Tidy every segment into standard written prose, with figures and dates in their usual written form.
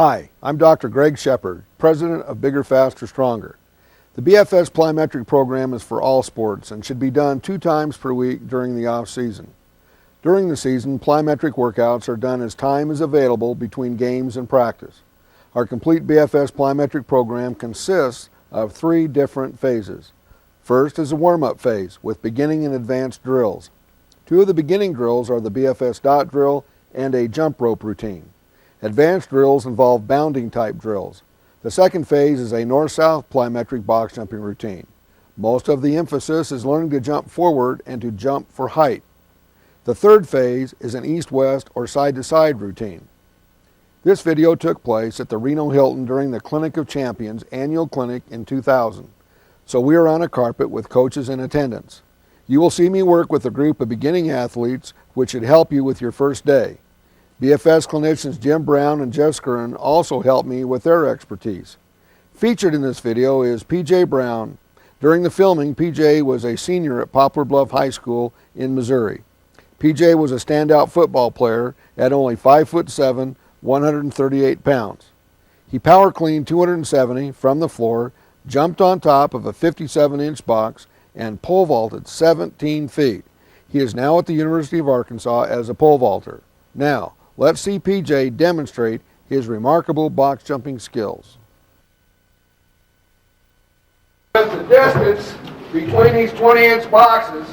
Hi, I'm Dr. Greg Shepard, President of Bigger, Faster, Stronger. The BFS Plyometric program is for all sports and should be done 2 times per week during the off-season. During the season, plyometric workouts are done as time is available between games and practice. Our complete BFS plyometric program consists of 3 different phases. First is a warm-up phase with beginning and advanced drills. 2 of the beginning drills are the BFS dot drill and a jump rope routine. Advanced drills involve bounding type drills. The second phase is a north-south plyometric box jumping routine. Most of the emphasis is learning to jump forward and to jump for height. The third phase is an east-west or side-to-side routine. This video took place at the Reno Hilton during the Clinic of Champions annual clinic in 2000. So we are on a carpet with coaches in attendance. You will see me work with a group of beginning athletes which should help you with your first day. BFS clinicians Jim Brown and Jeff Skern also helped me with their expertise. Featured in this video is PJ Brown. During the filming, PJ was a senior at Poplar Bluff High School in Missouri. PJ was a standout football player at only 5'7", 138 pounds. He power cleaned 270 from the floor, jumped on top of a 57-inch box, and pole vaulted 17 feet. He is now at the University of Arkansas as a pole vaulter. Now, let's see PJ demonstrate his remarkable box jumping skills. The distance between these 20-inch boxes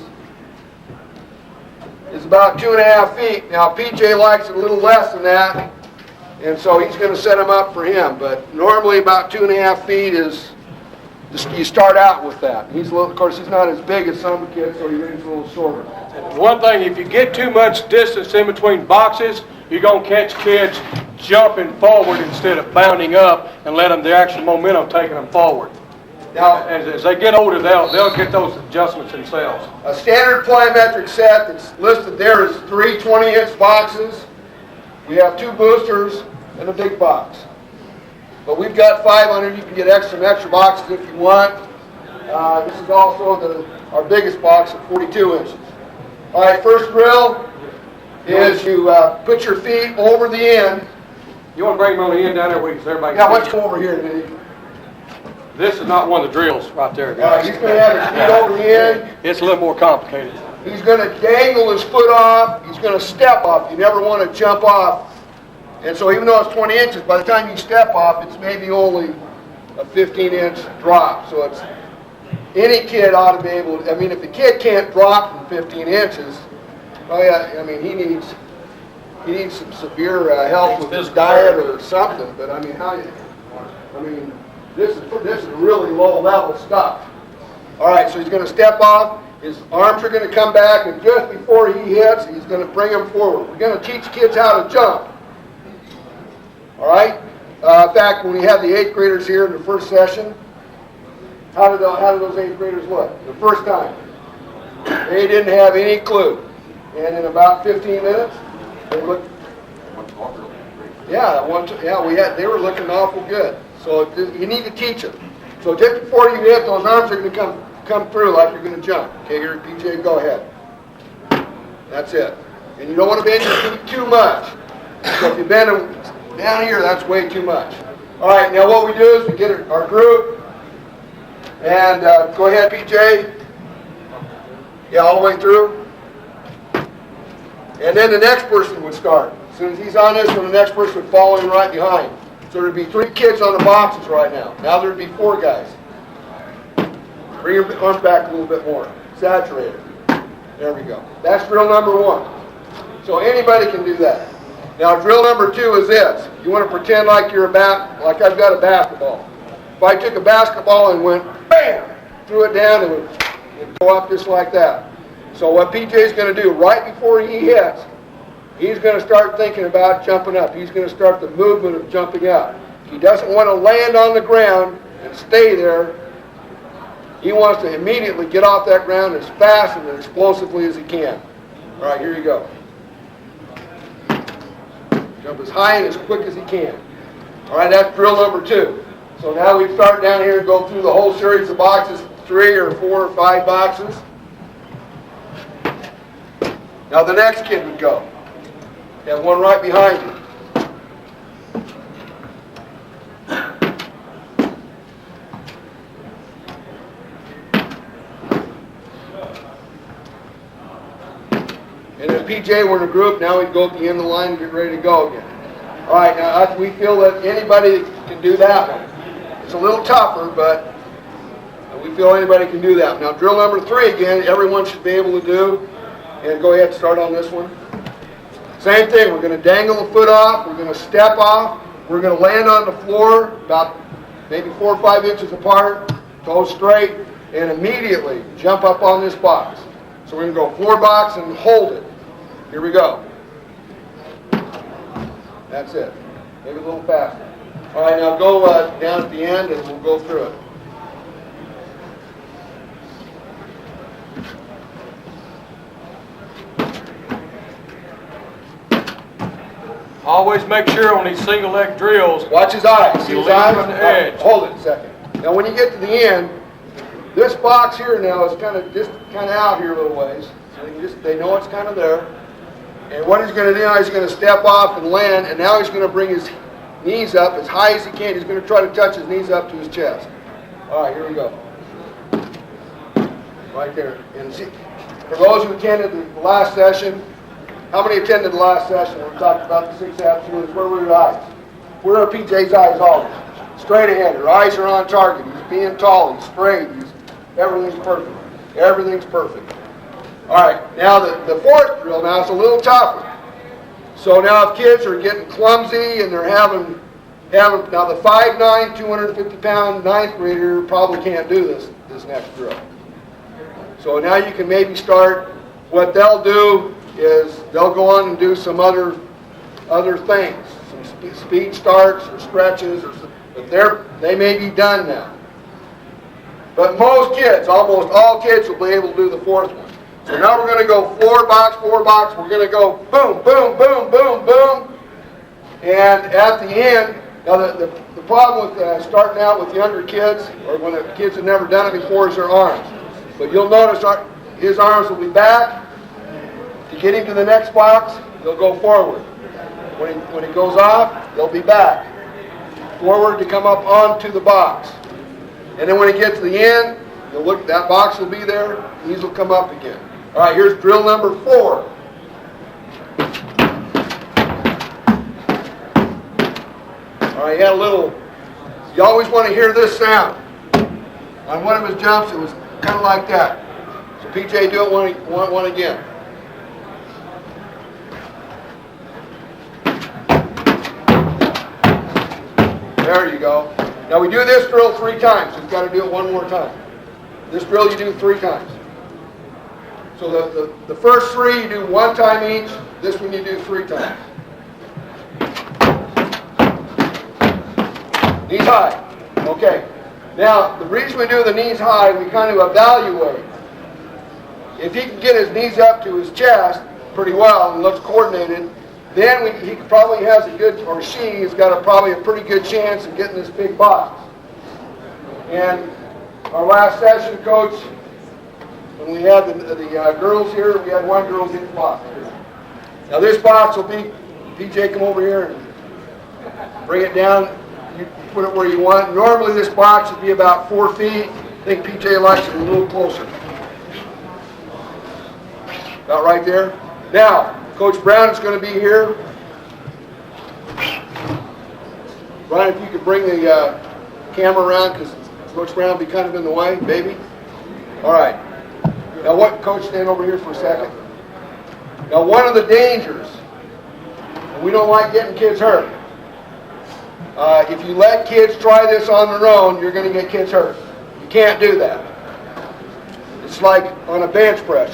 is about 2.5 feet. Now PJ likes it a little less than that, and so he's going to set them up for him. But normally about 2.5 feet is, you start out with that. He's a little, of course, he's not as big as some kids, so he's a little shorter. One thing, if you get too much distance in between boxes, you're going to catch kids jumping forward instead of bounding up and let them the actual momentum taking them forward. Now, as they get older, they'll get those adjustments themselves. A standard plyometric set that's listed there is 3 20-inch boxes. We have 2 boosters and a big box. But we've got 500. You can get some extra boxes if you want. This is also our biggest box at 42 inches. All right, first drill is you put your feet over the end. You want to bring them on the end down there where everybody Yeah, let's go over here, Vinny. This is not one of the drills right there, guys. He's going to have his feet over the end. It's a little more complicated. He's going to dangle his foot off. He's going to step up. You never want to jump off. And so even though it's 20 inches, by the time you step off, it's maybe only a 15-inch drop. So it's any kid ought to be able to, I mean, if the kid can't drop from 15 inches, oh yeah, I mean, he needs some severe help with his diet or something. But I mean, this is really low level stuff. All right, so he's going to step off. His arms are going to come back, and just before he hits, he's going to bring them forward. We're going to teach kids how to jump. All right. In fact, when we had the 8th graders here in the first session, how did those 8th graders look the first time? They didn't have any clue. And in about 15 minutes, they looked. They were looking awful good. So you need to teach them. So just before you hit, those arms are going to come through like you're going to jump. Okay, here, PJ, go ahead. That's it. And you don't want to bend your feet too much. So if you bend them down here, that's way too much. All right, now what we do is we get our group, and go ahead, PJ. Yeah, all the way through. And then the next person would start. As soon as he's on this one, the next person would follow him right behind. So there'd be 3 kids on the boxes right now. Now there'd be 4 guys. Bring your arms back a little bit more. Saturate it. There we go. That's drill number 1. So anybody can do that. Now drill number 2 is this. You want to pretend like like I've got a basketball. If I took a basketball and went bam, threw it down, it would go up just like that. So what PJ's going to do right before he hits, he's going to start thinking about jumping up. He's going to start the movement of jumping up. He doesn't want to land on the ground and stay there. He wants to immediately get off that ground as fast and as explosively as he can. All right, here you go. Jump as high and as quick as he can. All right, that's drill number 2. So now we start down here and go through the whole series of boxes, 3 or 4 or 5 boxes. Now the next kid would go. You have one right behind you. And if PJ were in a group, now we'd go at the end of the line and get ready to go again. All right, now we feel that anybody can do that one. It's a little tougher, but we feel anybody can do that. Now drill number 3 again, everyone should be able to do. And go ahead and start on this one. Same thing, we're going to dangle the foot off, we're going to step off, we're going to land on the floor about maybe 4 or 5 inches apart, toes straight, and immediately jump up on this box. So we're going to go floor box and hold it. Here we go. That's it. Maybe a little faster. All right, now go down at the end and we'll go through it. Always make sure on these single leg drills, Watch his eyes. See you his lean eyes? on the edge. Hold it a second. Now when you get to the end, this box here now is kind of out here a little ways. So they know it's kind of there. And what he's going to do now, he's going to step off and land, and now he's going to bring his knees up as high as he can. He's going to try to touch his knees up to his chest. All right, here we go. Right there. And see, for those who attended the last session, how many attended the last session where we talked about the 6 absolutes? Where were your eyes? Where are PJ's eyes always? Straight ahead. Her eyes are on target. He's being tall. He's straight. Everything's perfect. Everything's perfect. All right. Now the 4th drill now is a little tougher. So now if kids are getting clumsy and they're having now the 5'9", 250-pound 9th grader probably can't do this next drill. So now you can maybe start. What they'll do is they'll go on and do some other things, some speed starts or stretches, but they may be done now. But most kids, almost all kids, will be able to do the 4th one. So now we're going to go floor box. We're going to go boom, boom, boom, boom, boom, and at the end. Now the problem with starting out with younger kids, or when the kids have never done it before, is their arms. But you'll notice his arms will be back. To get him to the next box, he'll go forward. When he goes off, he'll be back. Forward to come up onto the box. And then when he gets to the end, you'll look, that box will be there, these will come up again. All right, here's drill number 4. All right, you always want to hear this sound. On one of his jumps, it was kind of like that. So PJ, do it one again. There you go. Now we do this drill 3 times. You've got to do it one more time. This drill you do 3 times. So the first 3 you do 1 time each. This one you do 3 times. Knees high. Okay. Now the reason we do the knees high, we kind of evaluate. If he can get his knees up to his chest pretty well and looks coordinated, then he probably has a good, or she has got probably a pretty good chance of getting this big box. And our last session, Coach, when we had the girls here, we had 1 girl get the box. Now this box will be, PJ, come over here and bring it down. You put it where you want. Normally this box would be about 4 feet. I think PJ likes it a little closer. About right there. Now, Coach Brown is going to be here. Brian, if you could bring the camera around, because Coach Brown will be kind of in the way, baby. All right. Now, Coach, stand over here for a second. Now, one of the dangers, and we don't like getting kids hurt. If you let kids try this on their own, you're going to get kids hurt. You can't do that. It's like on a bench press.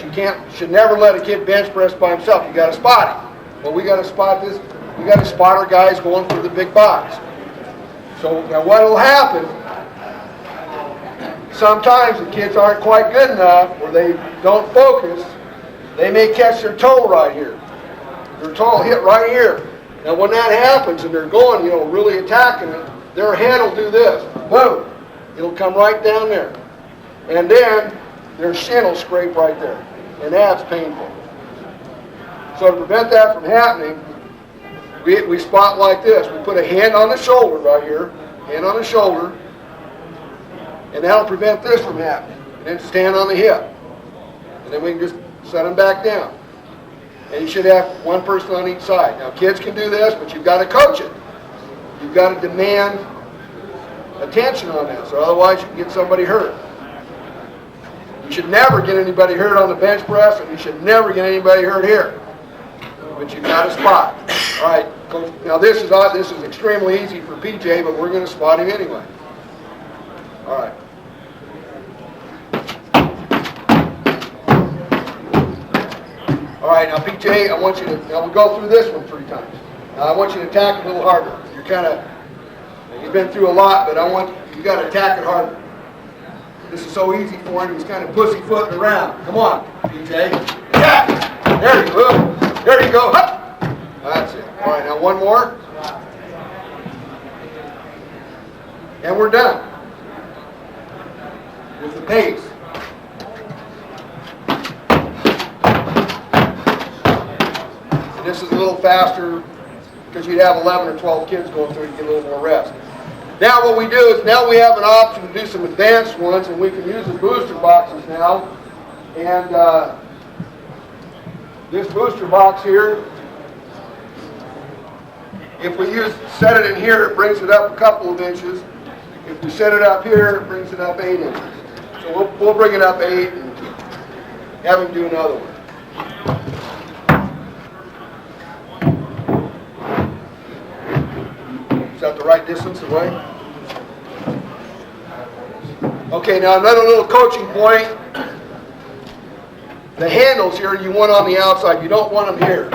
Should never let a kid bench press by himself. You got to spot him. Well, we got to spot this. We got to spot our guys going for the big box. So now what will happen? Sometimes the kids aren't quite good enough, or they don't focus. They may catch their toe right here. Their toe will hit right here. Now when that happens and they're going, really attacking it, their head will do this. Boom. It'll come right down there. And then their shin will scrape right there. And that's painful. So to prevent that from happening, we spot like this. We put a hand on the shoulder right here. Hand on the shoulder. And that'll prevent this from happening. And then stand on the hip. And then we can just set them back down. And you should have one person on each side. Now, kids can do this, but you've got to coach it. You've got to demand attention on this, or otherwise you can get somebody hurt. You should never get anybody hurt on the bench press, and you should never get anybody hurt here. But you've got a spot. All right, Coach. Now this is extremely easy for PJ, but we're going to spot him anyway. All right. All right, now PJ, I want you to, now we'll go through this one 3 times. Now I want you to attack it a little harder. You've been through a lot, but you got to attack it harder. This is so easy for him. He's kind of pussyfooting around. Come on, PJ. Yeah. There you go. There you go. Hup. That's it. All right, now one more. And we're done with the pace. And this is a little faster because you'd have 11 or 12 kids going through it to get a little more rest. Now what we do is now we have an option to do some advanced ones, and we can use the booster boxes now. And this booster box here, if we set it in here, it brings it up a couple of inches. If we set it up here, it brings it up 8 inches. So we'll bring it up 8 and have him do another one. Is that the right distance away? Okay, now another little coaching point. The handles here you want on the outside. You don't want them here.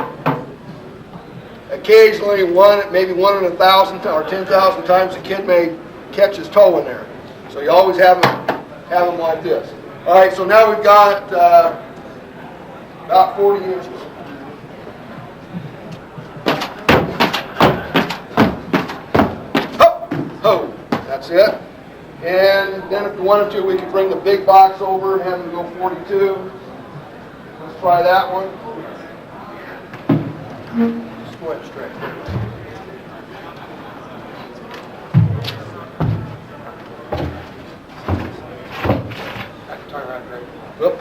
Occasionally, maybe 1 in 1,000 or 10,000 times, a kid may catch his toe in there. So you always have them like this. All right, so now we've got about 40 inches. Oh, that's it. And then if we wanted to, we could bring the big box over and have them go 42. Let's try that one. Just go ahead and straight. I can turn around, Greg. Whoop.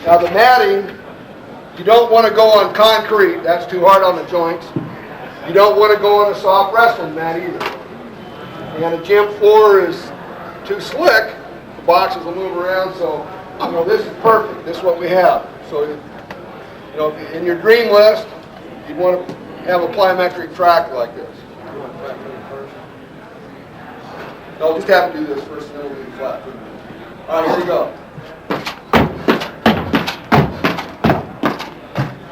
Now the matting, you don't want to go on concrete. That's too hard on the joints. You don't want to go on a soft wrestling mat either. And a gym floor is too slick. The boxes will move around, so this is perfect. This is what we have. So in your dream list, you'd want to have a plyometric track like this. No, just have to do this first, and then we'll do flat. All right, here we go.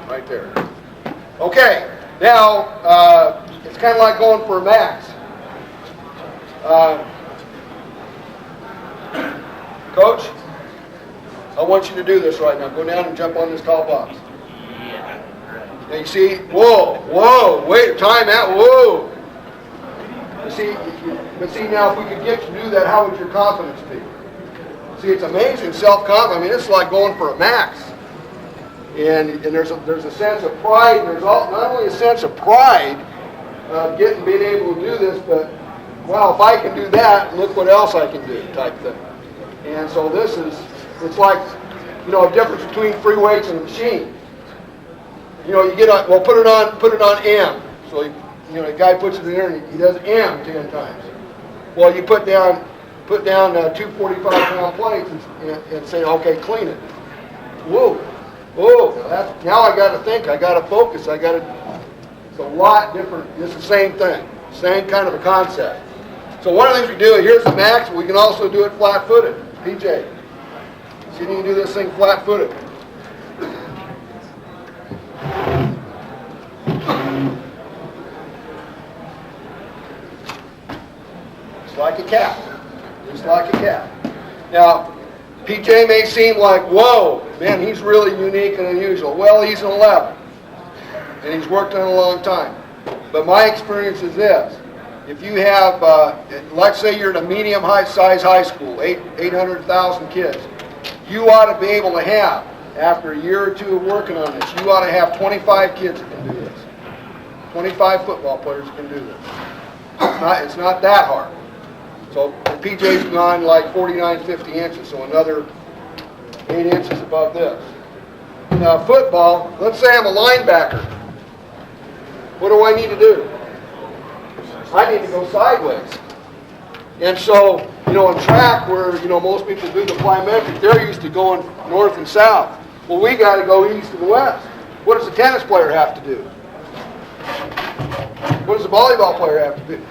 Right there. Okay, now it's kind of like going for a max. Coach, I want you to do this right now. Go down and jump on this tall box. Now you see, whoa, wait, time out, whoa. But see now, if we could get you to do that, how would your confidence be? See, it's amazing self-confidence. I mean, it's like going for a max. And there's a sense of pride, and there's not only a sense of pride of being able to do this, but wow, if I can do that, look what else I can do, type thing. And so it's like, a difference between free weights and a machine. You get put it on M. So the guy puts it in there and he does M 10 times. Well, you put down 2 45-pound plates and say, okay, clean it. Whoa. Now I got to think. I got to focus. It's a lot different. It's the same thing. Same kind of a concept. So one of the things we do, here's the max. We can also do it flat-footed. PJ, see if you can do this thing flat-footed. Just like a cat. Just like a cat. Now, PJ may seem like, whoa, man, he's really unique and unusual. Well, he's an 11, and he's worked on it a long time. But my experience is this. If you have, let's say you're at a medium-size high school, 800,000 kids, you ought to be able to have, after a year or two of working on this, you ought to have 25 kids that can do this. 25 football players can do this. It's not that hard. So the PJ's gone like 49, 50 inches, so another 8 inches above this. Now football, let's say I'm a linebacker. What do I need to do? I need to go sideways. And so, in track where, most people do the plyometric, they're used to going north and south. Well, we got to go east and west. What does the tennis player have to do? What does the volleyball player have to do?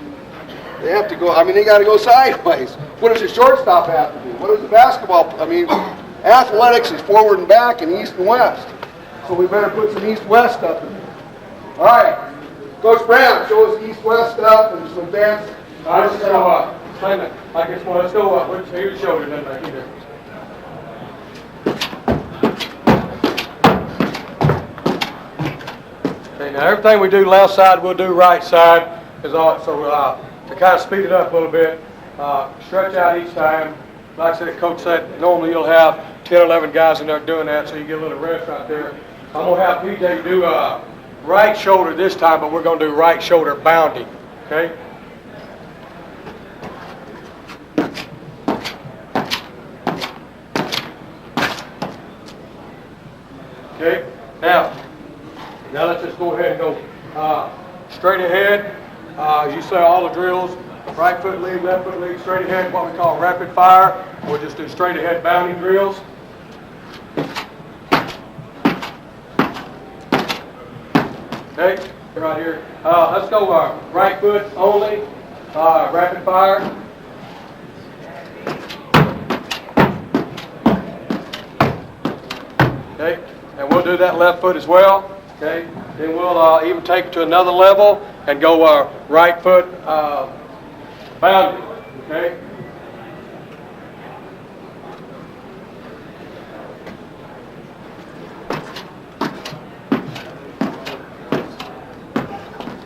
They have to go, they got to go sideways. What does the shortstop have to do? What does the basketball, athletics is forward and back and east and west. So we better put some east-west stuff in there. All right. Coach Brown, show us east-west stuff and some advanced. Let's go let's go up. Here's your shoulder, then back here. Okay, now everything we do left side, we'll do right side. So to kind of speed it up a little bit, stretch out each time. Like I said, Coach said, normally you'll have 10 or 11 guys in there doing that, so you get a little rest right there. I'm going to have PJ do right shoulder this time, but we're going to do right shoulder bounding, okay? Okay, now let's just go ahead and go straight ahead. As you say, all the drills, right foot lead, left foot lead, straight ahead, what we call rapid fire. We'll just do straight ahead bounding drills. Okay, right here. Let's go right foot only, rapid fire. Okay, and we'll do that left foot as well. Okay, then we'll even take it to another level and go right foot bounding. Okay.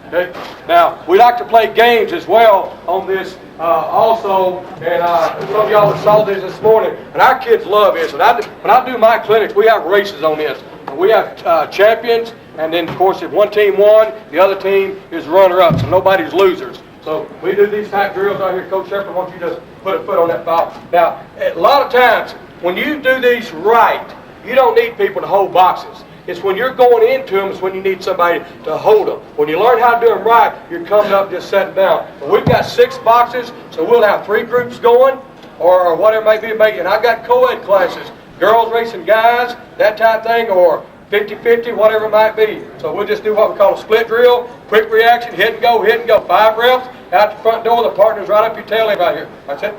Okay. Now, we like to play games as well on this also, and some of y'all that saw this morning, and our kids love this. And when I do my clinics, we have races on this. And we have champions, and then, of course, if one team won, the other team is runner-up, so nobody's losers. So we do these type drills out here. Coach Shepard wants you to just put a foot on that ball. Now, a lot of times, when you do these right, you don't need people to hold boxes. It's when you're going into them, it's when you need somebody to hold them. When you learn how to do them right, you're coming up just sitting down. But we've got 6 boxes, so we'll have 3 groups going, or whatever it may be. And I've got co-ed classes, girls racing guys, that type thing, or 50-50, whatever it might be. So we'll just do what we call a split drill, quick reaction, hit and go, 5 reps, out the front door, the partner's right up your tail right here. That's it.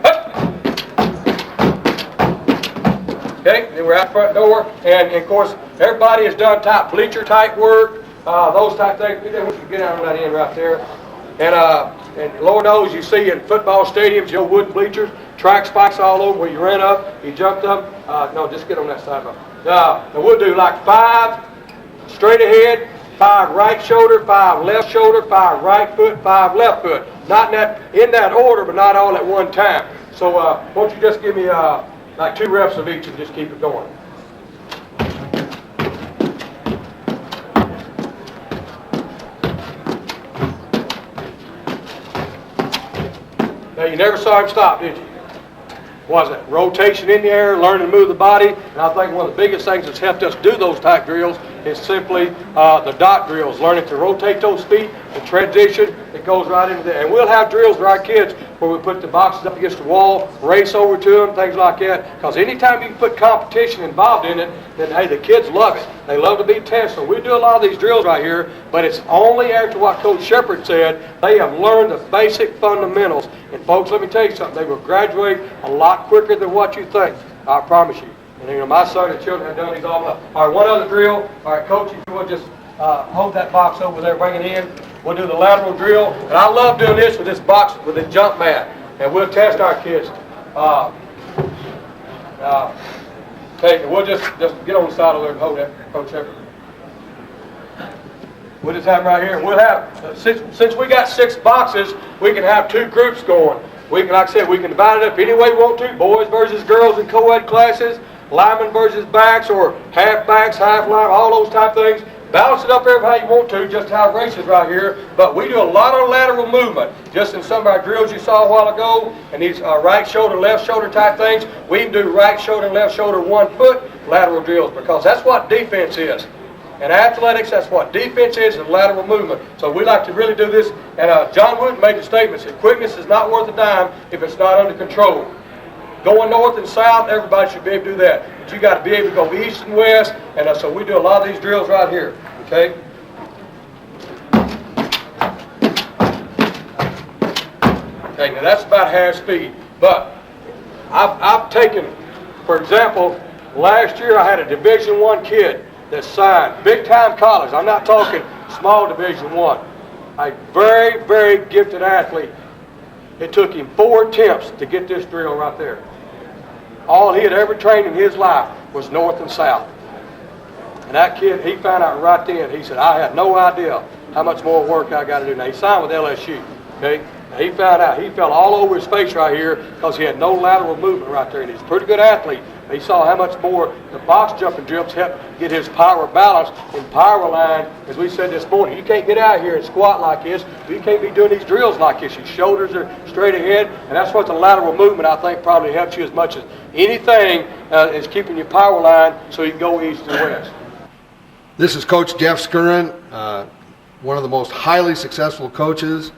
Okay, then we're out front door, and of course, everybody has done type bleacher type work, those type things. We can get out on that end right there. And Lord knows, you see in football stadiums, your wooden bleachers, track spikes all over where you ran up, you jumped up. No, just get on that side. And we'll do like 5 straight ahead, 5 right shoulder, 5 left shoulder, 5 right foot, 5 left foot. Not in that order, but not all at one time. So won't you just give me like 2 reps of each and just keep it going. Now you never saw him stop, did you? Was it rotation in the air, learning to move the body? And I think one of the biggest things that's helped us do those type drills is simply the dot drills, learning to rotate those feet, the transition that goes right into there. And we'll have drills for our kids where we put the boxes up against the wall, race over to them, things like that. Because anytime you can put competition involved in it, then hey, the kids love it. They love to be tested. So we do a lot of these drills right here, but it's only after what Coach Shepard said, they have learned the basic fundamentals. And folks, let me tell you something, they will graduate a lot quicker than what you think. I promise you. And my son and children have done these all up. All right, one other drill. All right, Coach, if you will just hold that box over there, bring it in. We'll do the lateral drill. And I love doing this with this box, with this jump mat. And we'll test our kids. Okay, we'll just get on the side over there and hold that, Coach Shepard. We'll just have them right here. We'll have, since we got 6 boxes, we can have 2 groups going. We can, like I said, we can divide it up any way we want to, boys versus girls in co-ed classes, linemen versus backs, or half backs, half line, all those type things. Balance it up every how you want to, just how races right here. But we do a lot of lateral movement. Just in some of our drills you saw a while ago, and these right shoulder, left shoulder type things, we can do right shoulder, left shoulder, 1 foot lateral drills, because that's what defense is. In athletics, that's what defense is lateral movement. So we like to really do this. And John Wooten made the statement that quickness is not worth a dime if it's not under control. Going north and south, everybody should be able to do that. But you got to be able to go east and west, and so we do a lot of these drills right here. Okay? Okay, now that's about half speed. But I've taken, for example, last year I had a Division I kid that signed, big time college. I'm not talking small Division I. A very, very gifted athlete. It took him 4 attempts to get this drill right there. All he had ever trained in his life was north and south. And that kid, he found out right then, he said, I had no idea how much more work I got to do. Now, he signed with LSU, okay? And he found out, he fell all over his face right here because he had no lateral movement right there. And he's a pretty good athlete. He saw how much more the box jumping drills help get his power balance and power line. As we said this morning, you can't get out here and squat like this. You can't be doing these drills like this. Your shoulders are straight ahead, and that's what the lateral movement, I think, probably helps you as much as anything is keeping your power line so you can go east and west. This is Coach Jeff Skurin, one of the most highly successful coaches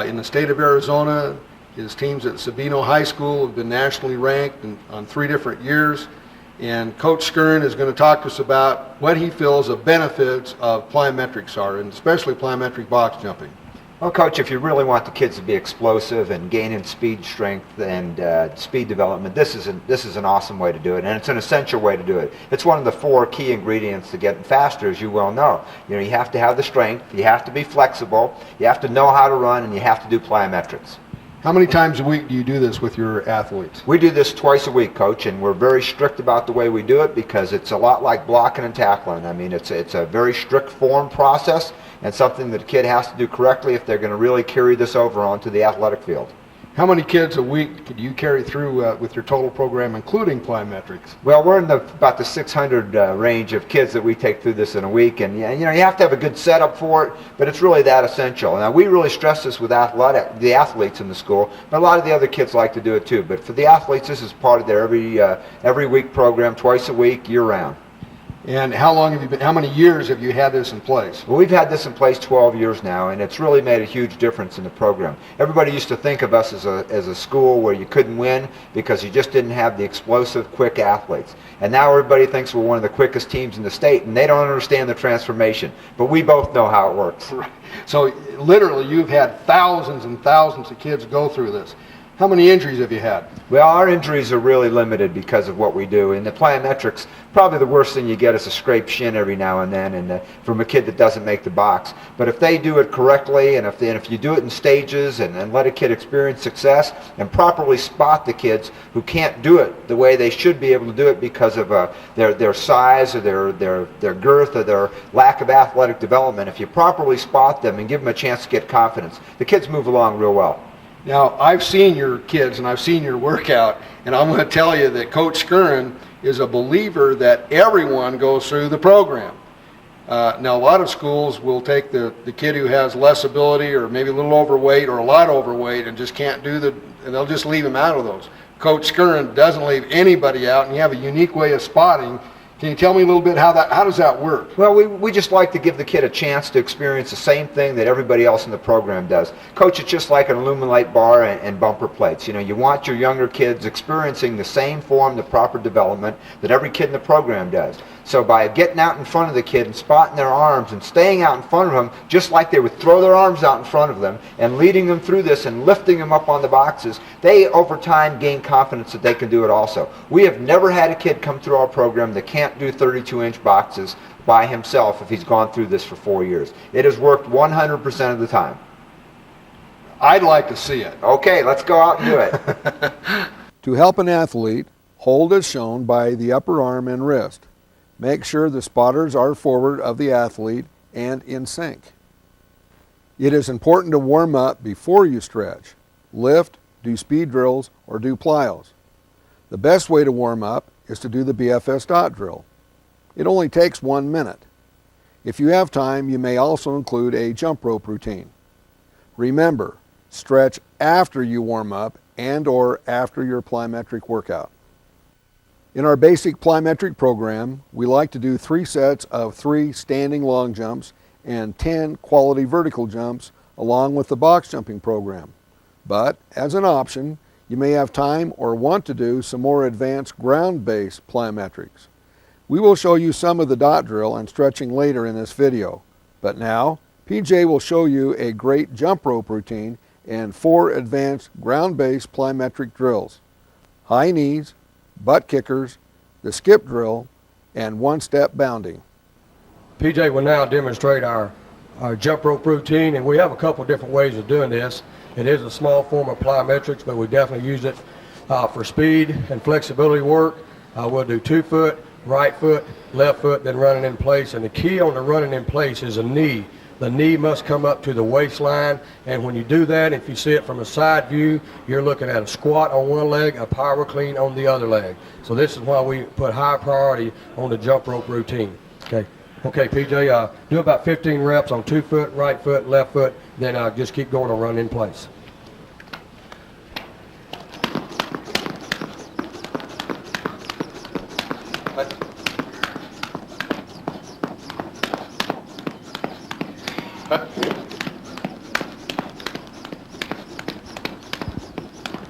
in the state of Arizona. His teams at Sabino High School have been nationally ranked on 3 different years. And Coach Skurin is going to talk to us about what he feels the benefits of plyometrics are, and especially plyometric box jumping. Well, Coach, if you really want the kids to be explosive and gain in speed strength and speed development, this is an awesome way to do it, and it's an essential way to do it. It's one of the 4 key ingredients to getting faster, as you well know. You have to have the strength, you have to be flexible, you have to know how to run, and you have to do plyometrics. How many times a week do you do this with your athletes? We do this twice a week, Coach, and we're very strict about the way we do it because it's a lot like blocking and tackling. I mean, it's a very strict form process and something that a kid has to do correctly if they're going to really carry this over onto the athletic field. How many kids a week could you carry through with your total program, including plyometrics? Well, we're in about the 600 range of kids that we take through this in a week, and you have to have a good setup for it, but it's really that essential. Now, we really stress this with the athletes in the school, but a lot of the other kids like to do it too. But for the athletes, this is part of their every week program, twice a week, year round. And how many years have you had this in place? Well, we've had this in place 12 years now, and it's really made a huge difference in the program. Everybody used to think of us as a school where you couldn't win because you just didn't have the explosive, quick athletes. And now everybody thinks we're one of the quickest teams in the state, and they don't understand the transformation. But we both know how it works. Right. So literally, you've had thousands and thousands of kids go through this. How many injuries have you had? Well, our injuries are really limited because of what we do. In the plyometrics, probably the worst thing you get is a scraped shin every now and then, and from a kid that doesn't make the box. But if they do it correctly, and if you do it in stages and let a kid experience success and properly spot the kids who can't do it the way they should be able to do it because of their size or their girth or their lack of athletic development, if you properly spot them and give them a chance to get confidence, the kids move along real well. Now, I've seen your kids and I've seen your workout, and I'm going to tell you that Coach Skurin is a believer that everyone goes through the program. Now, a lot of schools will take the kid who has less ability or maybe a little overweight or a lot overweight and just can't do and they'll just leave him out of those. Coach Skurin doesn't leave anybody out, and you have a unique way of spotting. Can you tell me a little bit how does that work? Well, we just like to give the kid a chance to experience the same thing that everybody else in the program does. Coach, it's just like an Illuminate bar and bumper plates. You want your younger kids experiencing the same form, the proper development that every kid in the program does. So by getting out in front of the kid and spotting their arms and staying out in front of them, just like they would throw their arms out in front of them and leading them through this and lifting them up on the boxes, they over time gain confidence that they can do it also. We have never had a kid come through our program that can't do 32-inch boxes by himself if he's gone through this for 4 years. It has worked 100% of the time. I'd like to see it. Okay, let's go out and do it. To help an athlete, hold as shown by the upper arm and wrist. Make sure the spotters are forward of the athlete and in sync. It is important to warm up before you stretch, lift, do speed drills, or do plyos. The best way to warm up is to do the BFS dot drill. It only takes 1 minute. If you have time, you may also include a jump rope routine. Remember, stretch after you warm up and/or after your plyometric workout. In our basic plyometric program, we like to do 3 sets of 3 standing long jumps and 10 quality vertical jumps along with the box jumping program. But as an option, you may have time or want to do some more advanced ground-based plyometrics. We will show you some of the dot drill and stretching later in this video. But now, PJ will show you a great jump rope routine and 4 advanced ground-based plyometric drills: high knees, butt kickers, the skip drill, and one-step bounding. PJ will now demonstrate our jump rope routine, and we have a couple different ways of doing this. It is a small form of plyometrics, but we definitely use it for speed and flexibility work. We'll do 2 foot, right foot, left foot, then running in place. And the key on the running in place is a knee. The knee must come up to the waistline, and when you do that, if you see it from a side view, you're looking at a squat on one leg, a power clean on the other leg. So this is why we put high priority on the jump rope routine. Okay, PJ, do about 15 reps on 2 foot, right foot, left foot, then just keep going and run in place.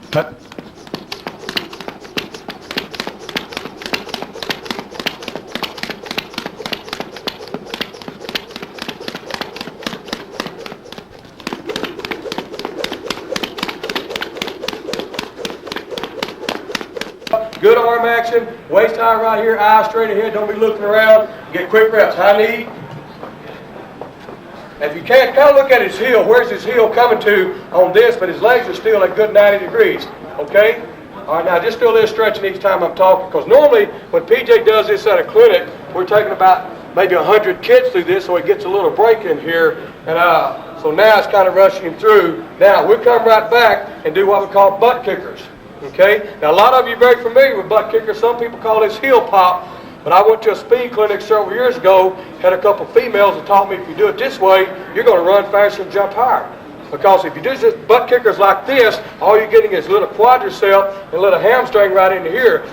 Cut. Good arm action, waist high right here, eyes straight ahead, don't be looking around, get quick reps, high knee. If you can't, kind of look at his heel, where's his heel coming to on this, but his legs are still at good 90 degrees, okay? All right, now just do a little stretching each time I'm talking, because normally when PJ does this at a clinic, we're taking about maybe 100 kids through this, so he gets a little break in here, and so now it's kind of rushing him through. Now we'll come right back and do what we call butt kickers. Okay? Now a lot of you are very familiar with butt kickers. Some people call this heel pop. But I went to a speed clinic several years ago, had a couple females that taught me if you do it this way, you're going to run faster and jump higher. Because if you do just butt kickers like this, all you're getting is a little quadricep and a little hamstring right into here.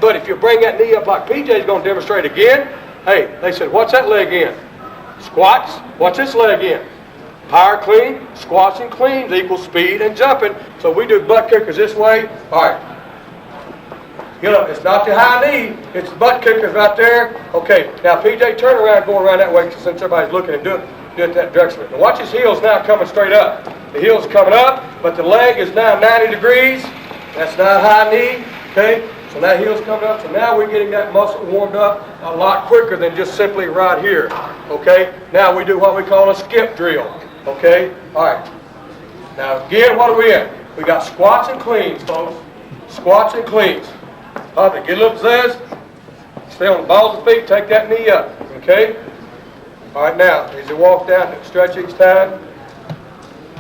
But if you bring that knee up like PJ's going to demonstrate again, hey, they said, what's that leg in? Squats. What's this leg in? Power clean, squats and cleans equals speed and jumping. So we do butt kickers this way. All right. Get up. It's not the high knee. It's the butt kickers right there. Okay. Now PJ, turn around, go around that way since everybody's looking and do it that direction. Now watch his heels now coming straight up. The heel's coming up, but the leg is now 90 degrees. That's not high knee. Okay. So that heel's coming up. So now we're getting that muscle warmed up a lot quicker than just simply right here. Okay. Now we do what we call a skip drill. Okay? All right. Now, again, what are we in? We got squats and cleans, folks. Squats and cleans. Up it. Get a little zazz. Stay on the balls of the feet. Take that knee up. Okay? All right, now, as you walk down, stretch each time.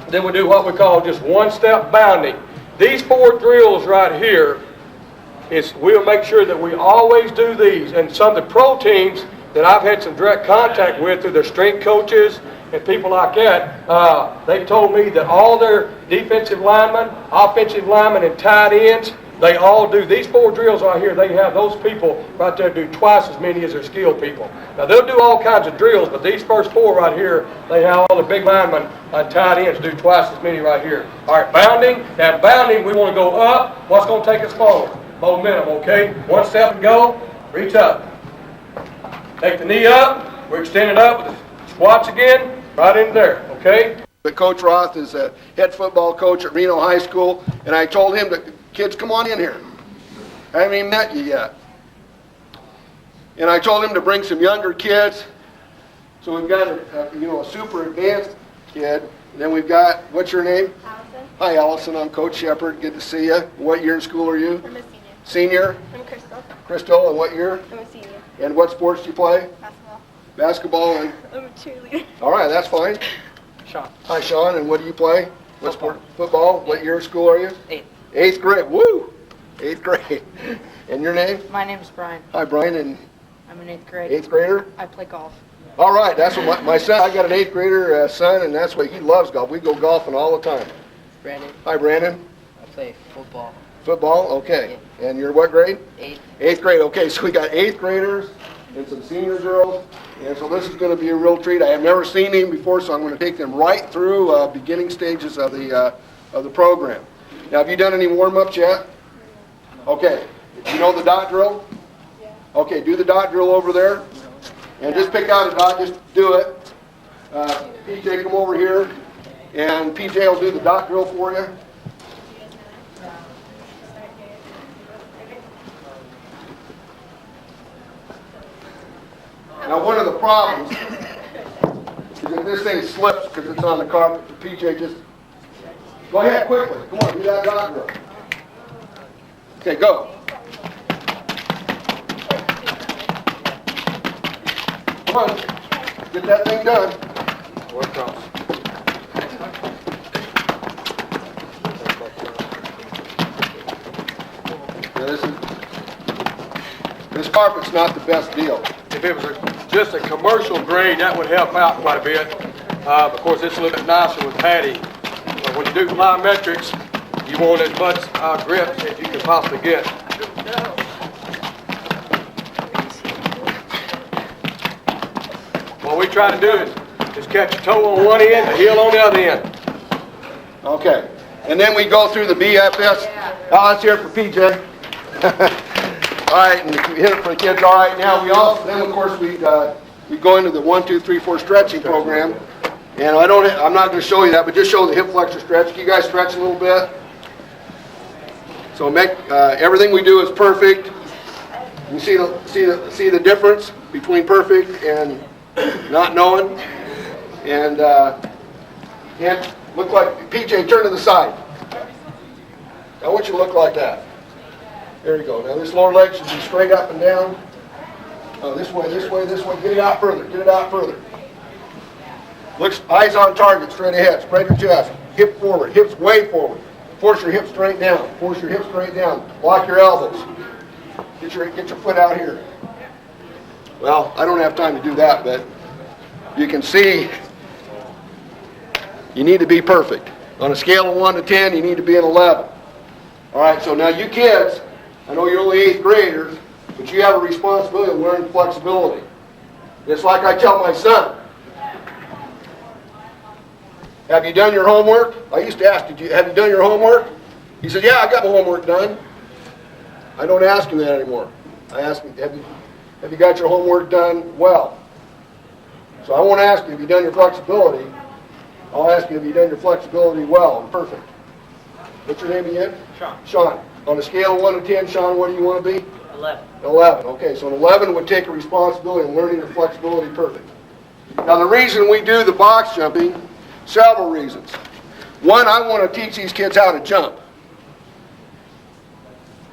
Then we do what we call just one-step bounding. These 4 drills right here, we'll make sure that we always do these. And some of the pro teams that I've had some direct contact with through their strength coaches and people like that, they told me that all their defensive linemen, offensive linemen, and tight ends, they all do these 4 drills right here. They have those people right there do twice as many as their skilled people. Now they'll do all kinds of drills, but these first 4 right here, they have all the big linemen and tight ends do twice as many right here. All right, bounding. Now bounding, we want to go up. What's going to take us forward? Momentum, okay? One step and go. Reach up. Take the knee up. We're extending up with the squats again. Right in there, okay? But Coach Roth is a head football coach at Reno High School, and I told him to, kids, come on in here. I haven't even met you yet. And I told him to bring some younger kids. So we've got a super advanced kid. And then we've got, what's your name? Allison. Hi, Allison. I'm Coach Shepard. Good to see you. What year in school are you? I'm a senior. Senior? I'm Crystal. Crystal, and what year? I'm a senior. And what sports do you play? Basketball. Basketball and... I'm a cheerleader. All right, that's fine. Sean. Hi, Sean, and what do you play? What sport? Football. What year of school are you? 8th. 8th grade. Woo! 8th grade. And your name? My name is Brian. Hi, Brian, and I'm in 8th grade. 8th grader? I play golf. All right, that's what my son, I got an 8th grader son, and that's what he loves golf. We go golfing all the time. Brandon, Hi, Brandon. I play football. Football? Okay. And you're what grade? 8th. 8th grade. Okay, so we got 8th graders and some senior girls. And so this is going to be a real treat. I have never seen them before, so I'm going to take them right through beginning stages of the program. Now, have you done any warm-ups yet? Okay. You know the dot drill? Yeah. Okay, do the dot drill over there. And just pick out a dot, just do it. PJ, come over here. And PJ will do the dot drill for you. Now, one of the problems is if this thing slips because it's on the carpet, the PJ just, go ahead quickly. Come on, do that dot drill. Okay, go. Come on, get that thing done. Work on. Yeah, this carpet's not the best deal. If it was just a commercial grade, that would help out quite a bit. Of course, it's a little bit nicer with padding. But when you do plyometrics, you want as much grip as you can possibly get. What we try to do is catch a toe on one end, the heel on the other end. Okay. And then we go through the BFS. Oh, let's hear it for PJ. All right, and we hit it for the kids. All right, now then of course we go into the 1, 2, 3, 4 stretching program. And I'm not going to show you that, but just show the hip flexor stretch. You guys stretch a little bit. So everything we do is perfect. You see the difference between perfect and not knowing. And look like PJ. Turn to the side. I want you to look like that. There you go. Now this lower leg should be straight up and down. This way, this way, this way. Get it out further. Get it out further. Looks eyes on target, straight ahead. Spread your chest. Hip forward. Hips way forward. Force your hips straight down. Force your hips straight down. Lock your elbows. Get your foot out here. Well, I don't have time to do that, but you can see you need to be perfect. On a scale of 1 to 10, you need to be an 11. All right, so now you kids, I know you're only 8th graders, but you have a responsibility to learn flexibility. It's like I tell my son, have you done your homework? I used to ask, have you done your homework? He said, yeah, I got my homework done. I don't ask him that anymore. I ask him, have you got your homework done well? So I won't ask you, have you done your flexibility? I'll ask you, have you done your flexibility well and perfect? What's your name again? Sean. Sean. On a scale of 1 to 10, Sean, what do you want to be? 11. 11. Okay, so an 11 would take a responsibility in learning your flexibility perfect. Now the reason we do the box jumping, several reasons. One, I want to teach these kids how to jump.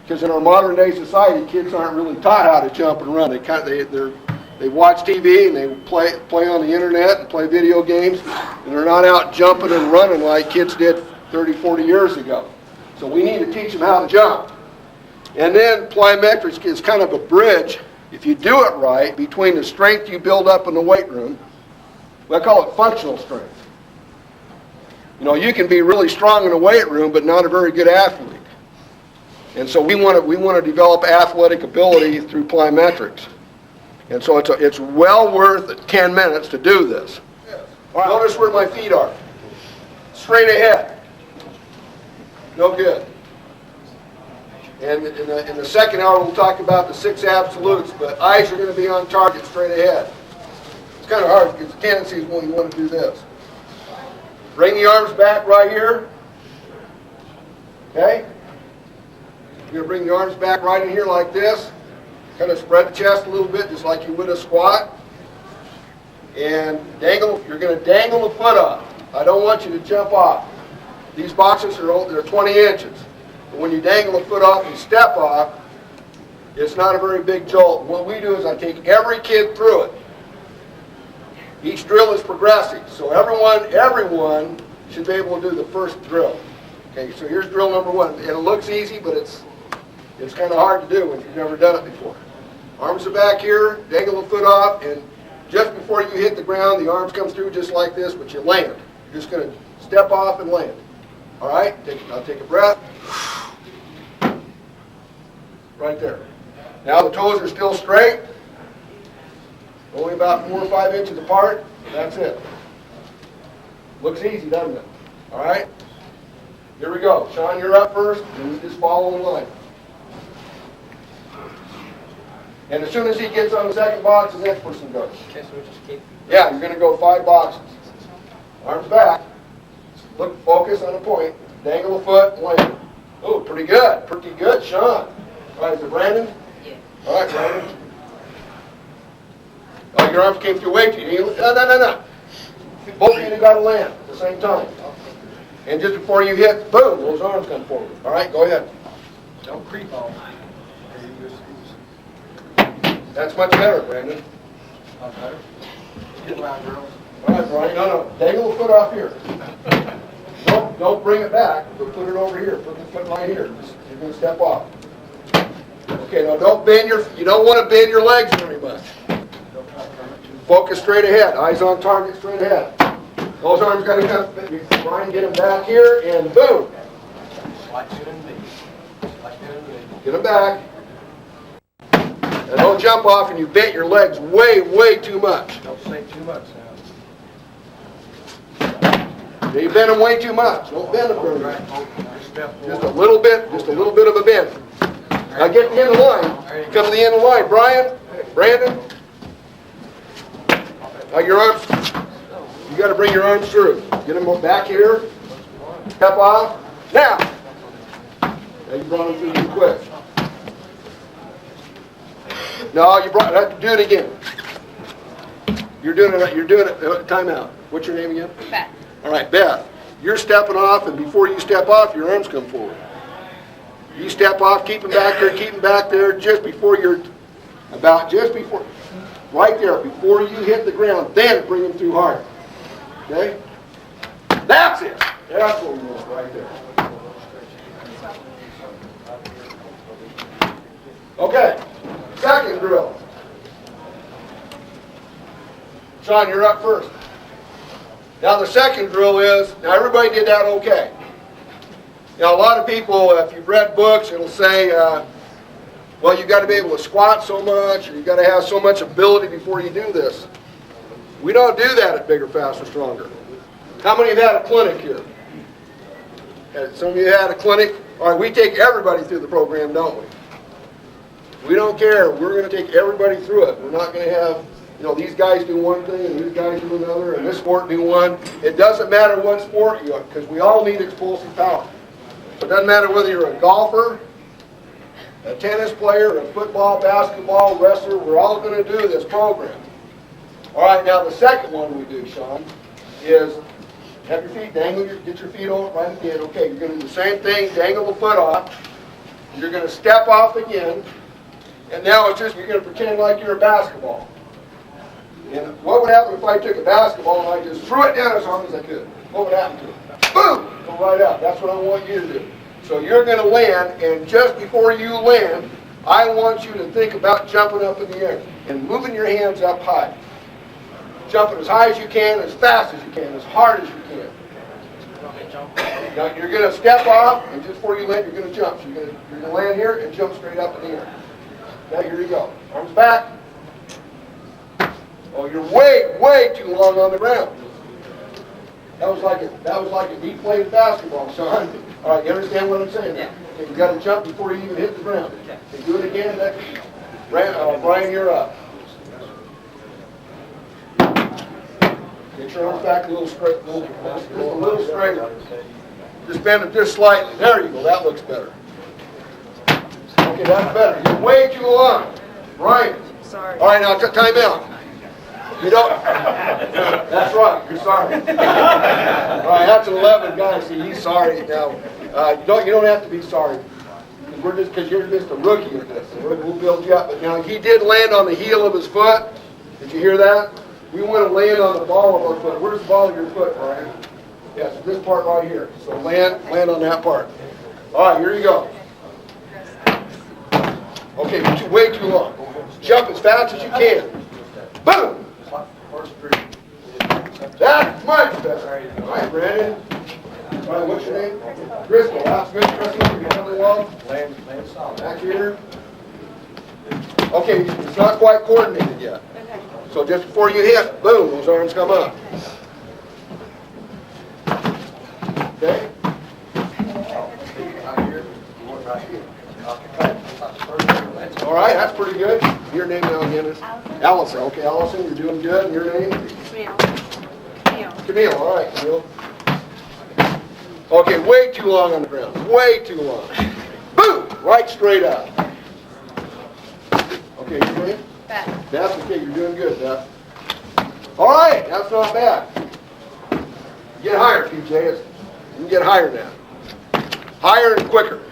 Because in our modern day society, kids aren't really taught how to jump and run. They watch TV and they play on the internet and play video games, and they're not out jumping and running like kids did 30, 40 years ago. So we need to teach them how to jump. And then plyometrics is kind of a bridge, if you do it right, between the strength you build up in the weight room. I call it functional strength. You know, you can be really strong in the weight room, but not a very good athlete. And so we want to develop athletic ability through plyometrics. And so it's well worth 10 minutes to do this. All right, notice where my feet are. Straight ahead. No good. And in the second hour, we'll talk about the 6 absolutes, but eyes are going to be on target straight ahead. It's kind of hard because the tendency is when you want to do this. Bring the arms back right here. Okay? You're going to bring the arms back right in here like this. Kind of spread the chest a little bit, just like you would a squat. And dangle. You're going to dangle the foot up. I don't want you to jump off. These boxes they're 20 inches. But when you dangle the foot off and step off, it's not a very big jolt. What we do is I take every kid through it. Each drill is progressive, so everyone should be able to do the first drill. Okay, so here's drill number 1. And it looks easy, but it's kind of hard to do when you've never done it before. Arms are back here, dangle the foot off, and just before you hit the ground, the arms come through just like this, but you land. You're just going to step off and land. All right? Now take a breath. Right there. Now the toes are still straight. Only about 4 or 5 inches apart. That's it. Looks easy, doesn't it? All right? Here we go. Sean, you're up first, and you just follow in line. And as soon as he gets on the second box, the next person goes. Okay, so we just keep. Yeah, you're going to go 5 boxes. Arms back. Look, focus on a point. Dangle a foot and land. Oh, pretty good. Pretty good, Sean. All right, is it Brandon? Yeah. All right, Brandon. Oh, your arms came through way too. No. Both of you got to land at the same time. And just before you hit, boom, those arms come forward. All right, go ahead. Don't creep on. That's much better, Brandon. Not better. Get around, girls. All right, Brian. No. Dangle the foot off here. Don't bring it back, but put it over here. Put the foot right here. You're going to step off. Okay, now don't bend you don't want to bend your legs very much. Focus straight ahead. Eyes on target, straight ahead. Those arms got to come. Brian, get them back here, and boom. Get them back. And don't jump off and you bent your legs way too much. Don't say too much now. You bend them way too much. Don't bend them very much. Step Just a little bit of a bend. Now get to the end of the line. Come to the end of the line. Brian, Brandon. Now your arms, you got to bring your arms through. Get them back here. Step off. Now you brought them through too quick. No, you brought. Do it again. You're doing it. Time out. What's your name again? Beth. All right, Beth. You're stepping off, and before you step off, your arms come forward. You step off, keep them back there, just before right there, before you hit the ground. Then bring them through hard. Okay? That's it. That's what we want right there. Okay. Second drill. Sean, you're up first. Now the second drill is, now everybody did that okay. Now a lot of people, if you've read books, it'll say, well, you got to be able to squat so much, or you got to have so much ability before you do this. We don't do that at Bigger, Faster, Stronger. How many have had a clinic here? Some of you had a clinic. All right, we take everybody through the program, don't we? We don't care. We're going to take everybody through it. We're not going to have, these guys do one thing and these guys do another and this sport do one. It doesn't matter what sport you are, because we all need explosive power. It doesn't matter whether you're a golfer, a tennis player, a football, basketball, wrestler. We're all going to do this program. All right, now the second one we do, Sean, is have your feet dangle. Get your feet on right again. Okay, you're going to do the same thing. Dangle the foot off. You're going to step off again. And now it's just, you're going to pretend like you're a basketball. And what would happen if I took a basketball and I just threw it down as hard as I could? What would happen to it? Boom! Go right out. That's what I want you to do. So you're going to land, and just before you land, I want you to think about jumping up in the air and moving your hands up high. Jumping as high as you can, as fast as you can, as hard as you can. Now you're going to step off, and just before you land, you're going to jump. So you're going to land here and jump straight up in the air. Now here you go. Arms back. Oh, you're way too long on the ground. That was like a deflated basketball, Sean. All right, you understand what I'm saying? Yeah. Okay, you got to jump before you even hit the ground. Okay, do it again. Brian, you're up. Get your arms back a little straight, just a little straighter. Just bend it just slightly. There you go. That looks better. Okay, that's better. You're way too long. Brian. Sorry. All right, now time out. You don't. That's right. You're sorry. All right, that's an 11 guy. See, he's sorry now. You don't have to be sorry. Because you're just a rookie at this. We'll build you up. But now he did land on the heel of his foot. Did you hear that? We want to land on the ball of our foot. Where's the ball of your foot, Brian? Yes, this part right here. So land on that part. All right, here you go. Okay, way too long. Jump as fast as you can. Boom! That's much better. All right, Brandon. All right, what's your name? Crystal. That's good, Crystal. You're coming along? Back here. Okay, it's not quite coordinated yet. Okay. So just before you hit, boom, those arms come up. Okay? All right, that's pretty good. Your name now again is? Allison. Okay, Allison, you're doing good. And your name? Camille. Camille. All right, Camille. Okay, way too long on the ground. Way too long. Boom! Right straight up. Okay, your name? Beth. Beth, okay, you're doing good, Beth. All right, that's not bad. Get higher, PJ. You can get higher now. Higher and quicker.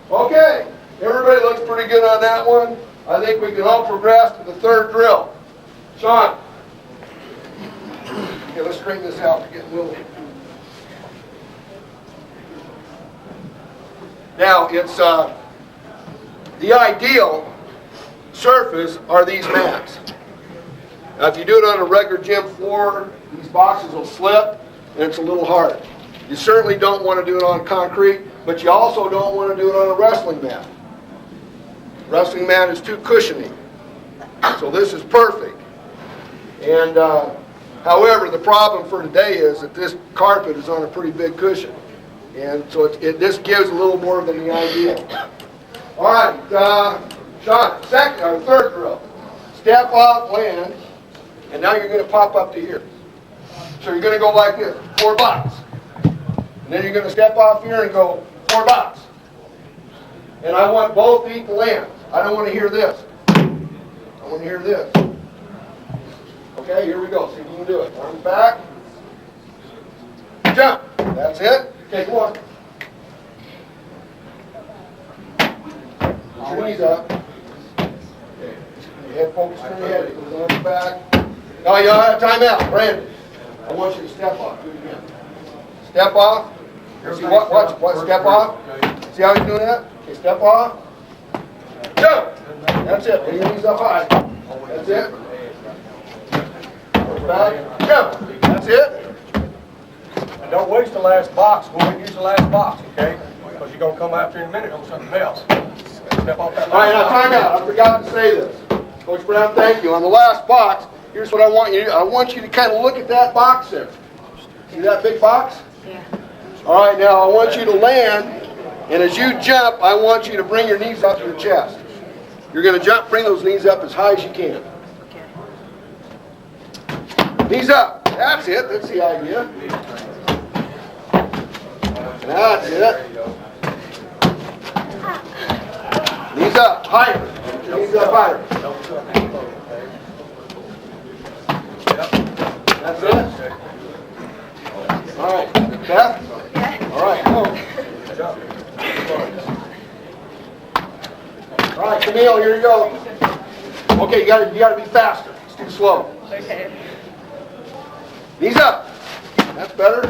Okay, everybody looks pretty good on that one. I think we can all progress to the third drill. Sean. Okay, let's straighten this out. We're getting a little... Now, it's the ideal surface are these mats. Now, if you do it on a regular gym floor, these boxes will slip and it's a little hard. You certainly don't want to do it on concrete, but you also don't want to do it on a wrestling mat. Wrestling mat is too cushiony. So this is perfect. And however, the problem for today is that this carpet is on a pretty big cushion. And so this gives a little more than the ideal. All right, Sean, third drill. Step off, land, and now you're going to pop up to here. So you're going to go like this, 4 blocks. And then you're going to step off here and go 4 blocks. And I want both feet to land. I don't want to hear this. I want to hear this. Okay, here we go. See if you can do it. Arms back. Jump. That's it. Okay, come on. Put your knees up. Okay. Your head focused on your head. It goes on your back. Now you have time out. Brandon, I want you to step off. Do it again. Step off. See, watch. Step off. See how he's doing that? Okay, step off. Jump. That's it. Put your knees up high. That's it. Back. Jump. That's it. And don't waste the last box. Go ahead and use the last box, okay? Because you're going to come after in a minute on something else. Step off that last All right, now box. time out. I forgot to say this. Coach Brown, thank you. On the last box, here's what I want you to do. I want you to kind of look at that box there. See that big box? Yeah. All right, now I want you to land, and as you jump, I want you to bring your knees up to your chest. You're going to jump, bring those knees up as high as you can. Knees up. That's it. That's the idea. That's it. Knees up. Higher. Knees up higher. That's it. All right. Beth? All right. Go. All right, Camille, here you go. Okay, you got to be faster. It's too slow. Okay. Knees up. That's better.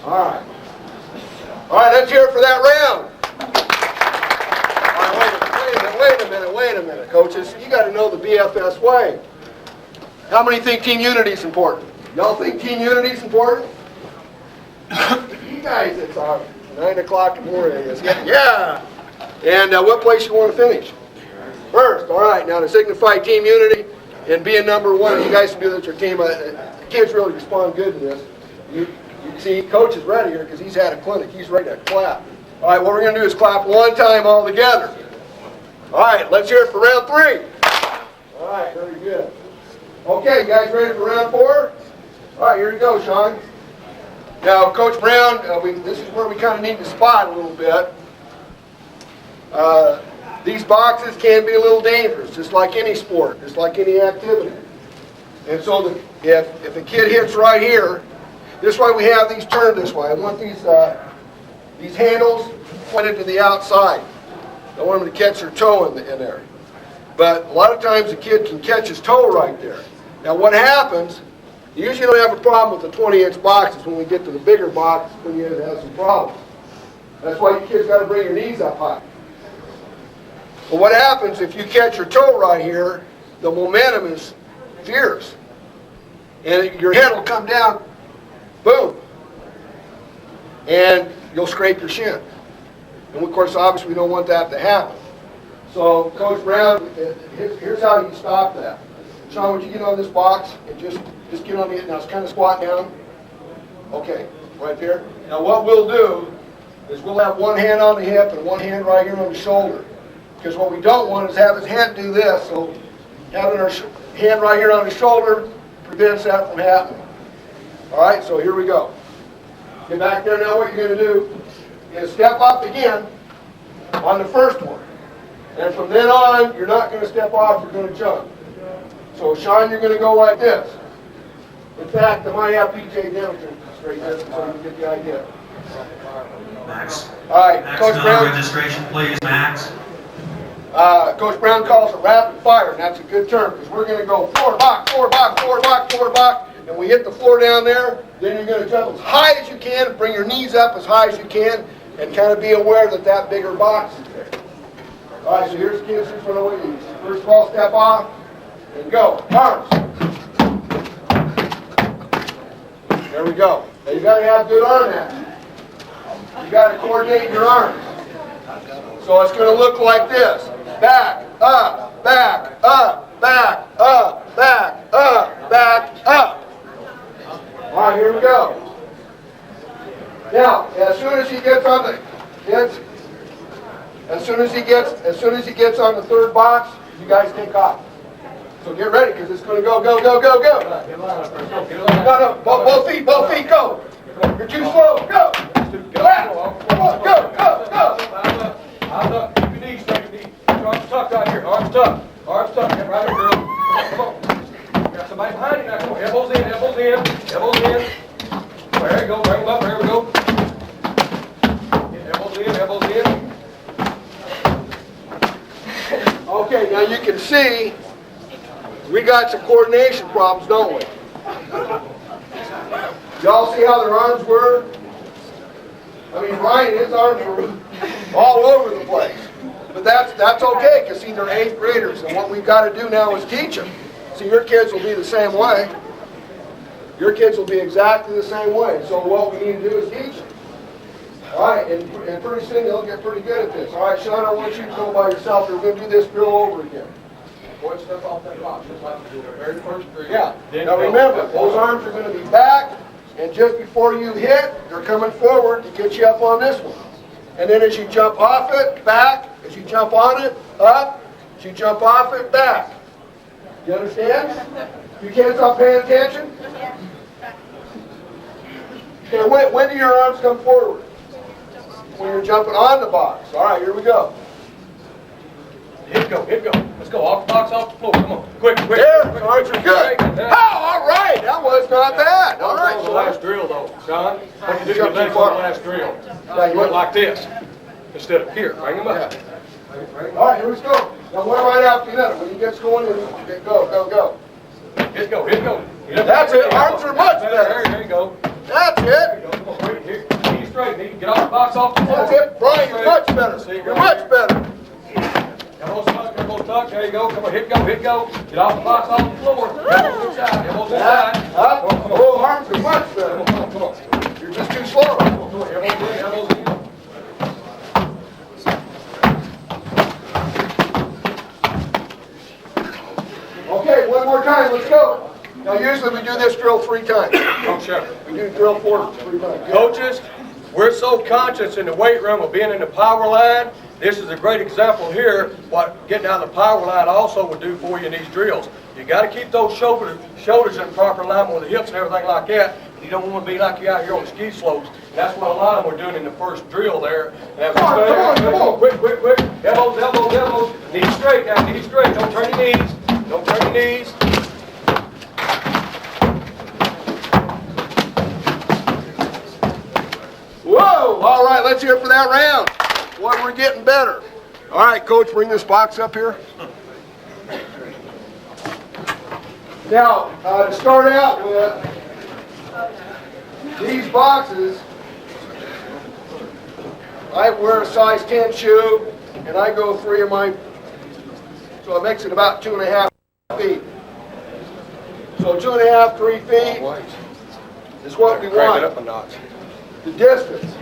All right. All right, let's hear it for that round. All right, wait a minute, coaches. You got to know the BFS way. How many think team unity is important? Y'all think team unity is important? You guys, it's 9 o'clock in the morning. Yeah. And what place you want to finish? First. All right. Now to signify team unity and being number one, you guys can do this with your team. Kids really respond good to this. You see, Coach is ready here because he's had a clinic. He's ready to clap. All right. What we're going to do is clap one time all together. All right. Let's hear it for round 3. All right. Very good. Okay, you guys ready for round 4? All right. Here you go, Sean. Now, Coach Brown, this is where we kind of need to spot a little bit. These boxes can be a little dangerous, just like any sport, just like any activity. And so if a kid hits right here, this is why we have these turned this way. I want these handles pointed to the outside. I want them to catch their toe in there. But a lot of times the kid can catch his toe right there. Now what happens, you usually don't have a problem with the 20-inch boxes. When we get to the bigger box, when you have some problems. That's why you kids got to bring your knees up high. But what happens if you catch your toe right here, the momentum is fierce. And your head will come down, boom. And you'll scrape your shin. And of course, obviously, we don't want that to happen. So, Coach Brown, here's how you stop that. Sean, would you get on this box and just get on the, now it's kind of squat down. Okay, right there. Now what we'll do is we'll have one hand on the hip and one hand right here on the shoulder. Because what we don't want is have his hand do this. So having our hand right here on his shoulder prevents that from happening. All right, so here we go. Get back there now. What you're going to do is step up again on the first one. And from then on, you're not going to step off, you're going to jump. So Sean, you're going to go like this. In fact, I might have PJ Dempton straight this so you can get the idea. Max. All right, Max, Coach Brown. registration, please, Max. Coach Brown calls it rapid fire, and that's a good term because we're going to go floor, box, floor, box, floor, box, floor, box, and we hit the floor down there. Then you're going to jump as high as you can, bring your knees up as high as you can, and kind of be aware that that bigger box is there. All right, so here's kids. Here's what I want you to use. First of all, step off and go. Arms. There we go. Now you got to have good arm action. You got to coordinate your arms. So it's going to look like this. Back, up, back, up, back, up, back, up, back, up. All right, here we go. Now, as soon as he gets on the as soon as he gets on the third box, you guys take off. So get ready because it's going to go, go, go, go, go. No, both feet, go. You're too slow. Go. Go back. Go, go, go. Eyes up, keep your knees straight, your knees. Arms tucked out here, arms tucked. Get right here, girl. Come on. Got somebody behind you now, come on. Elbows in, elbows in, elbows in. There you go, bring them up, there we go. Get elbows in, elbows in. Okay, now you can see we got some coordination problems, don't we? Y'all see how their arms were? I mean, Ryan, his arms were all over the place. But that's okay, because see, they're 8th graders, and what we've got to do now is teach them. See, your kids will be the same way. Your kids will be exactly the same way. So what we need to do is teach them. All right, and pretty soon they'll get pretty good at this. All right, Sean, I want you to go by yourself. We're going to do this drill over again. One step off that box, just like we did our very first drill. Yeah. Now remember, those arms are going to be back, and just before you hit, they're coming forward to get you up on this one. And then as you jump off it, back. As you jump on it, up. As you jump off it, back. You understand? You can't stop paying attention? Okay, when do your arms come forward? When you're jumping on the box. All right, here we go. Hit go. Let's go, off the box, off the floor, come on. Quick. There, arms are good. Oh, all right, that was not bad. All right. The last drill though, Sean. What you do, Jump you legs too on far. the last drill. Yeah, You went like this, instead of here, bring them up. All right, here we go. Now one right after the other. When he gets going, go. Hit go. That's it, arms are much better. There you go. That's There it. you go, come on, quick, here, knee straight, knee, get off the box, off the floor. That's it. Brian, you're much better. You're much better. Elbows tucked, there you go, come on, hit go. Get off the box, off the floor. Elbows inside. Up. Come on. Oh, arms are much better. Come on. You're just too slow. Elbows in. Okay, one more time. Let's go. Now, usually we do this drill 3 times. Coach Shepard. We do drill 4 3 times. Coaches, we're so conscious in the weight room of being in the power line. This is a great example here what getting out of the power line also would do for you in these drills. You got to keep those shoulders in proper alignment with the hips and everything like that. You don't want to be like you out here on the ski slopes. That's what a lot of them were doing in the first drill there. Come on. Quick. Elbows. Knees straight now, knees straight. Don't turn your knees. Whoa! All right, let's hear it for that round. Boy, we're getting better. All right, Coach, bring this box up here. Now, to start out with, these boxes, I wear a size 10 shoe, and I go 3 of my So it makes it about 2.5 feet. So 2.5, 3 feet is what we Crank it want. up a notch. The distance.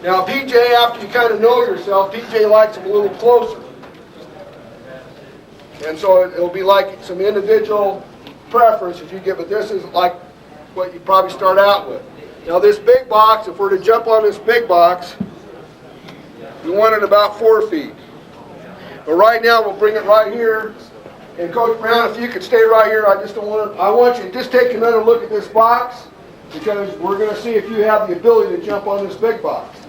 Now PJ, after you kind of know yourself, PJ likes them a little closer. And so it'll be like some individual preferences you give, but this is like what you probably start out with. Now this big box, if we're to jump on this big box, we want it about 4 feet. But right now we'll bring it right here. And Coach Brown, if you could stay right here, I want you to just take another look at this box, because we're going to see if you have the ability to jump on this big box.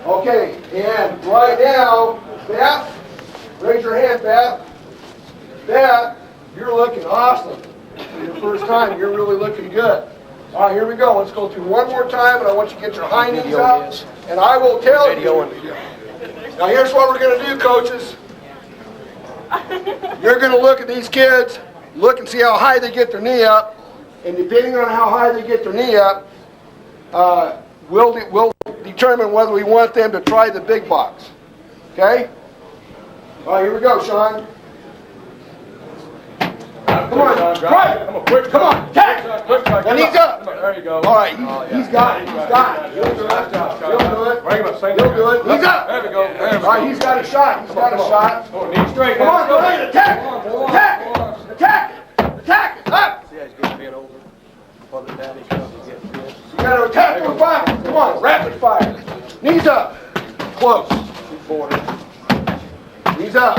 Okay, and right now, Beth, raise your hand, Beth. Beth, you're looking awesome. For your first time, you're really looking good. All right, here we go. Let's go through one more time, and I want you to get your high knees up, and I will tell you. Now here's what we're going to do, coaches. You're going to look at these kids, look and see how high they get their knee up, and depending on how high they get their knee up, we'll determine whether we want them to try the big box. Okay? All right, here we go, Sean. Come on, right. Come on, attack. Now knees up. There you go. All right, he's got it. He's got it. He'll do it. He'll do it. He'll do it. Knees up. There we go. All right, he's got a shot. He's got a shot. Knee straight. Come on, go ahead. Attack. Attack. Attack. Attack. Up. See how he's getting bent over? Further down he's going to get bent. You got to attack with fire. Come on, rapid fire. Knees up. Close. Knees up.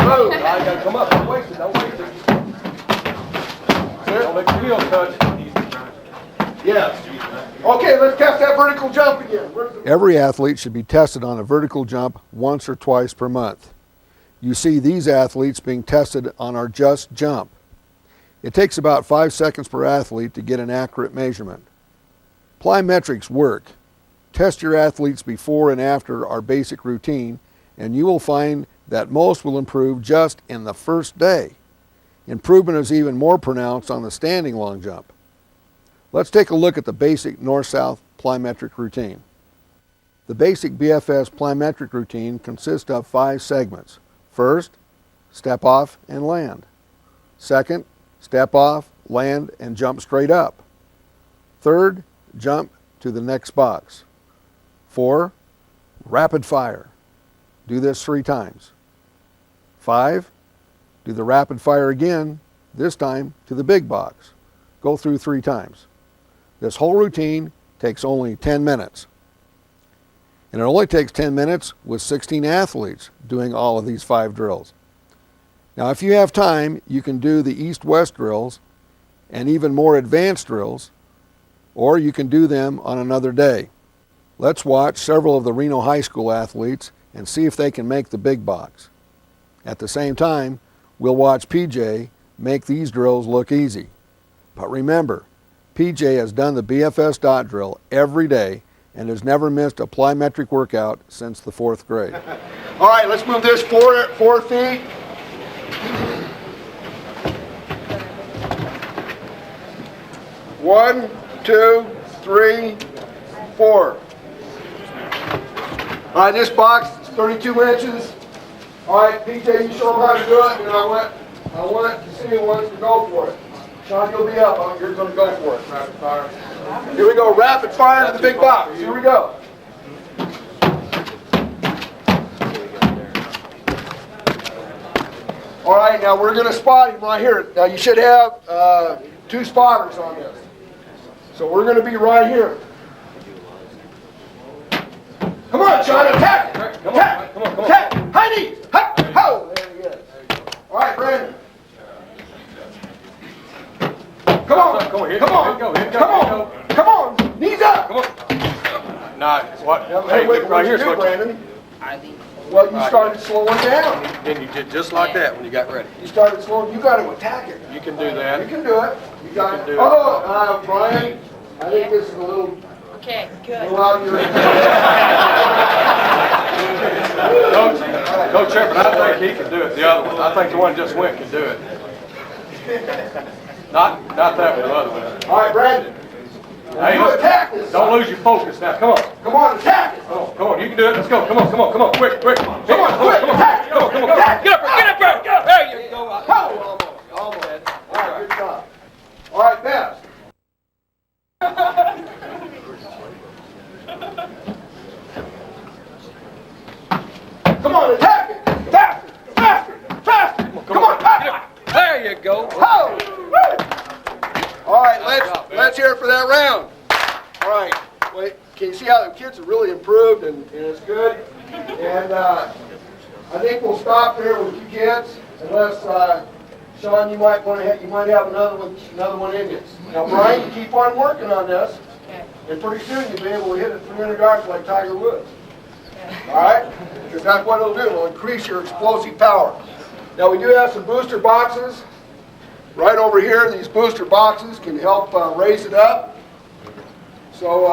Move. I got to come up. Don't waste it. Don't waste it. Don't let your heels touch. Yes. Okay, let's test that vertical jump again. Every athlete should be tested on a vertical jump once or twice per month. You see these athletes being tested on our Just Jump. It takes about 5 seconds per athlete to get an accurate measurement. Plyometrics work. Test your athletes before and after our basic routine, and you will find that most will improve just in the first day. Improvement is even more pronounced on the standing long jump. Let's take a look at the basic north-south plyometric routine. The basic BFS plyometric routine consists of 5 segments. First, step off and land. Second, step off, land, and jump straight up. Third, jump to the next box. 4, rapid fire. Do this 3 times. 5, do the rapid fire again, this time to the big box. Go through 3 times. This whole routine takes only 10 minutes. And it only takes 10 minutes with 16 athletes doing all of these 5 drills. Now, if you have time, you can do the east-west drills and even more advanced drills, or you can do them on another day. Let's watch several of the Reno High School athletes and see if they can make the big box. At the same time, we'll watch PJ make these drills look easy. But remember, PJ has done the BFS dot drill every day and has never missed a plyometric workout since the 4th grade. All right, let's move this 4 feet. One, 2, 3, 4. All right, this box is 32 inches. All right, PJ, you show them how to do it, and I want to see who wants to go for it. Sean, you'll be up. You're going to go for it. Rapid fire. Here we go, rapid fire to the big box. Here we go. All right, now we're going to spot him right here. Now you should have 2 spotters on this. So we're going to be right here. Come on, Sean, attack! Attack! Attack! High knees! Ho! There he is. All right, Brandon. Come on! Come on! Come on! Come on! Knees up! Come on. Nah, what? Hey, wait, right here, Brandon. I think. Well, you started slowing down. Then you did just like that when you got ready. You started slowing. You got to attack it. You can do that. You can do it. You got can it. do it. Oh, Brian, I think this is a little Okay, good. out of your. Coach Shepard, I think he can do it. The other one, I think the one just went can do it. Not that one, the other one. All right, Brandon. Hey, You attack this. don't lose your focus now. Come on. Come on, attack it. Come on, you can do it. Let's go. Come on, quick. Come Come on, quick, attack. on. Get up there. Go. There you go. Oh, almost. All right, good job. All right, Bess. Come on, attack it. Faster. Come on, attack it. There you go. Oh. All right, let's hear it for that round. All right, wait, can you see how the kids have really improved and it's good? And I think we'll stop there with you kids, unless Sean, you might have another one in you. Now, Brian, you keep on working on this, and pretty soon you'll be able to hit it 300 yards like Tiger Woods. All right, because that's what it'll do. It'll increase your explosive power. Now, we do have some booster boxes. Right over here, these booster boxes can help raise it up. So